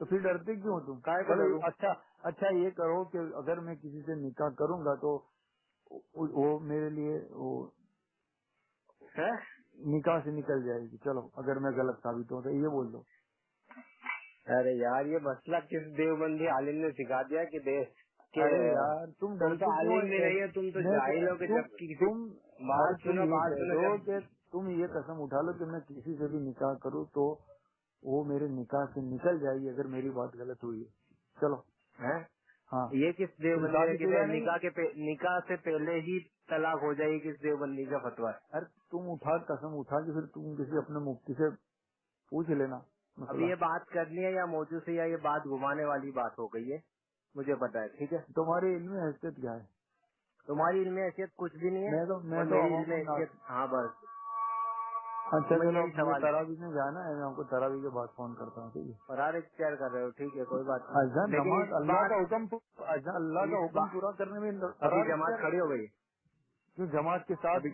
تو پھر ڈرتے کیوں تم؟ چلو اچھا یہ کرو کہ اگر میں کسی سے نکاح کروں گا تو وہ میرے لیے وہ نکاح سے نکل جائے گی. چلو اگر میں غلط ثابت ہوں تو یہ بول دو. ارے یار یہ مسئلہ کس دیوبندی عالم نے سکھا دیا کہ ارے یار تم تو عالم بھی نہیں ہے, تم تو جاہل ہو. کہ جب تم بات سنو کہ تم یہ قسم اٹھا لو کہ میں کسی سے بھی نکاح کروں تو وہ میرے نکاح سے نکل جائے گی اگر میری بات غلط ہوئی ہے. چلو ہاں یہ کس دیوبندی نکاح سے پہلے ہی طلاق ہو جائے گی, کس دیوبندی کا فتویٰ ہے؟ ارے تم قسم اٹھا کے پھر تم کسی اپنے مفتی سے پوچھ لینا. اب یہ بات کرنی ہے یا موضوع سے, یا یہ بات گھمانے والی بات ہو گئی ہے, مجھے پتا ہے. ٹھیک ہے, تمہاری علمی حیثیت کیا ہے؟ تمہاری علمی حیثیت کچھ بھی نہیں ہے, میری علمی حیثیت. ہاں بس. اچھا چلو تراویح میں جانا ہے, میں آپ کو تراویح کے بعد فون کرتا ہوں. ٹھیک ہے, فرار اختیار کر رہے ہو, ٹھیک ہے کوئی بات نہیں. نماز اللہ کا حکم پورا کرنے میں ابھی جماعت کھڑی ہو گئی کیوں؟ جماعت کے ساتھ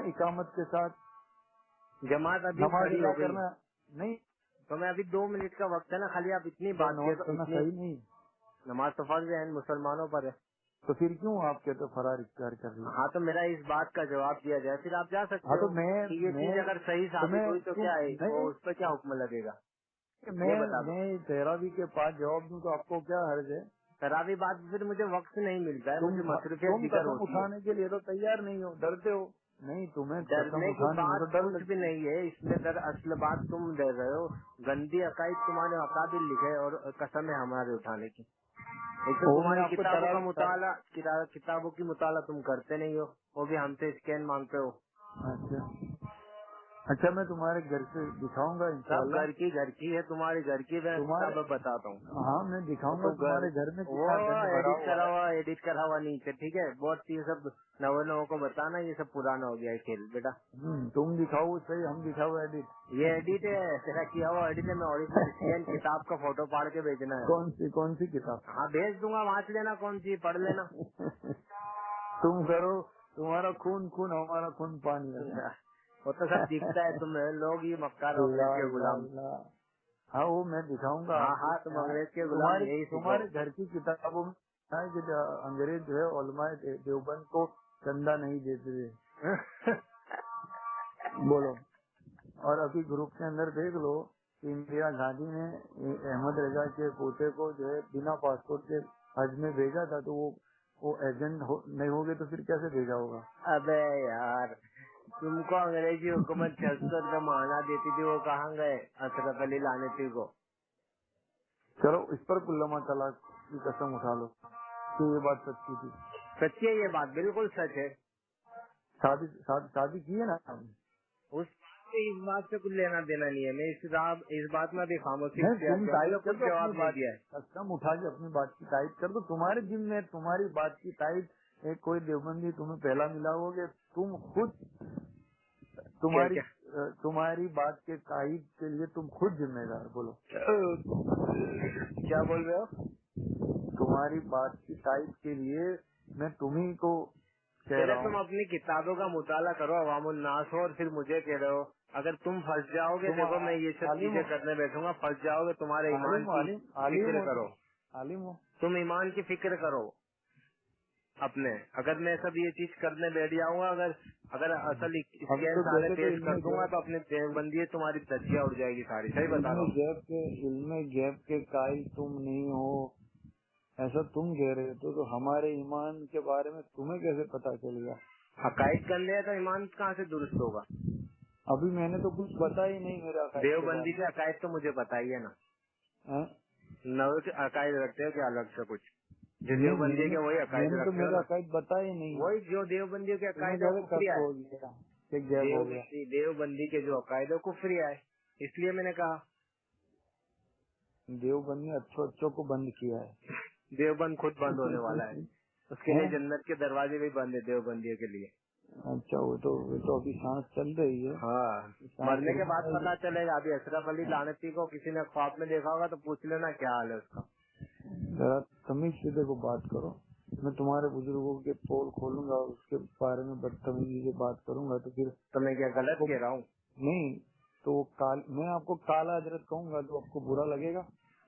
اقامت کے ساتھ جماعت ابھی کھڑی ہو گئی نہیں, تو میں ابھی 2 منٹ کا وقت ہے نا خالی, آپ اتنی بات کرنا صحیح نہیں. نماز تو فرض ہے, مسلمانوں پر ہے, تو پھر کیوں آپ کہتے فرار اختیار کر رہی ہیں؟ ہاں تو میرا اس بات کا جواب دیا جائے, پھر آپ جا سکتے ہو. یہ چیز اگر صحیح ثابت ہوئی تو کیا ہے, اس پہ کیا حکم لگے گا؟ میں تراویح کے پاس جواب دوں تو آپ کو کیا حرج ہے؟ تراویح بات پھر مجھے وقت نہیں ملتا ہے, مجھے مصروفیت تم قسم اٹھانے کے لیے تو تیار نہیں ہو, ڈرتے ہو. نہیں تمہیں ڈرنے کی بات کچھ بھی نہیں ہے اس میں. در اصل بات تم ڈر رہے ہو, گندی عقائد تمہارے عقائد لکھے اور قسم ہے ہمارے اٹھانے کی. ایک تو تمہاری کتابوں کا مطالعہ, کتابوں کی مطالعہ تم کرتے نہیں ہو, وہ بھی ہم سے اسکین مانگتے ہو. اچھا میں تمہارے گھر سے دکھاؤں گا انشاءاللہ. گھر کی ہے تمہاری, گھر کی میں بتاتا ہوں. ہاں میں دکھاؤں گا تمہارے گھر میں. وہ ایڈٹ کرا ہوا نیچے, ٹھیک ہے. بہت یہ سب نو کو بتانا, یہ سب پرانا ہو گیا ہے کھیل بیٹا. تم دکھاؤ صحیح, ہم دکھاؤ ایڈٹ. یہ ایڈٹ ہے تیرا کیا ہوا ایڈٹ ہے, میں اوریجنل اسکین کتاب کا فوٹو پاڑ کے بھیجنا ہے. کون سی کتاب؟ ہاں بھیج دوں گا, وانچ لینا, کون سی پڑھ لینا. تم کرو, تمہارا خون ہمارا خون پانی. وہ تو سب دکھتا ہے, تم لوگ یہ مکار انگریز کے غلام. ہاں وہ میں دکھاؤں گا. ہاں تم انگریز کے غلام. تمہارے گھر کی کتابوں میں انگریز جو ہے علماء دیوبند کو چندہ نہیں دیتے تھے. بولو. اور ابھی گروپ کے اندر دیکھ لو کہ اندرا گاندھی نے احمد رضا کے پوتے کو جو ہے بنا پاسپورٹ کے حج میں بھیجا تھا, تو وہ ایجنٹ نہیں ہوگے تو پھر کیسے بھیجا ہوگا؟ ابے یار تم کو انگریزی حکومت 600 روپے مہینہ دیتی تھی, وہ کہاں گئے اشرف علی لانتی کو؟ چلو اس پر علامہ طلاق کی قسم اٹھا لو کہ یہ بات سچی تھی. سچی ہے یہ بات, بالکل سچ ہے. شادی کی ہے نا اس بات سے کچھ لینا دینا نہیں ہے. میں اس بات میں بھی خاموشی کچھ جواب نہیں دیا ہے. قسم اٹھا کے اپنی بات کی تائید کر دو. تمہارے دن میں تمہاری بات کی تائید کوئی دیوبندی تمہیں پہلا ملا ہوگا, تم خود تمہاری بات کے تائید کے لیے تم خود ذمہ دار. بولو کیا بول رہے ہو؟ تمہاری بات کی تائید کے لیے میں تمہیں کو کہہ رہا ہوں. تم اپنی کتابوں کا مطالعہ کرو, عوام الناس ہو, اور پھر مجھے کہہ رہے ہو. اگر تم پھنس جاؤ گے, دیکھو میں یہ سب چیزیں کرنے بیٹھوں گا, پھنس جاؤ گے. تمہارے ایمان کی فکر کرو, عالم ہو تم ایمان کی فکر کرو اپنے. اگر میں سب یہ چیز کرنے بیٹھ جاؤں گا, اگر اصل سارے پیش کر دوں گا تو اپنے دیوبندی تمہاری دھجیاں اڑ جائے گی ساری. صحیح بتا رہا ہوں. علم غیب کے قائل تم نہیں ہو, ایسا تم کہہ رہے تو ہمارے ایمان کے بارے میں تمہیں کیسے پتا چلے گا؟ عقائد کر لیا تو ایمان کہاں سے درست ہوگا؟ ابھی میں نے تو کچھ پتا ہی نہیں میرا. دیوبندی کے عقائد تو مجھے پتا ہی ہے نا. نو کے عقائد رکھتے ہو کیا الگ سے کچھ؟ جو دیوبندی کے وہی عقائد رکھتے ہو. میرا عقائد بتا ہی نہیں. وہی جو دیوبندی کے عقائد دیوبندی کے جو عقائد ہے کفری ہے, اس لیے میں نے کہا دیوبندی اچھوں کو بند کیا ہے. دیوبند خود بند ہونے والا ہے, اس کے لیے جنت کے دروازے بھی بند ہے دیوبندیوں کے لیے. اچھا وہ تو ابھی سانس چل رہی ہے. ہاں مرنے کے بعد پتا چلے گا. ابھی اشرف علی لعنتی کو کسی نے خواب میں دیکھا ہوگا تو پوچھ لینا کیا حال ہے اس کا. ذرا تمیز سے کو بات کرو. میں تمہارے بزرگوں کے پول کھولوں گا, اس کے بارے میں بدتمیزی سے بات کروں گا تو پھر تو میں کیا غلط کہہ رہا ہوں؟ نہیں تو میں آپ کو کالا حضرت کہوں گا تو آپ کو برا لگے گا؟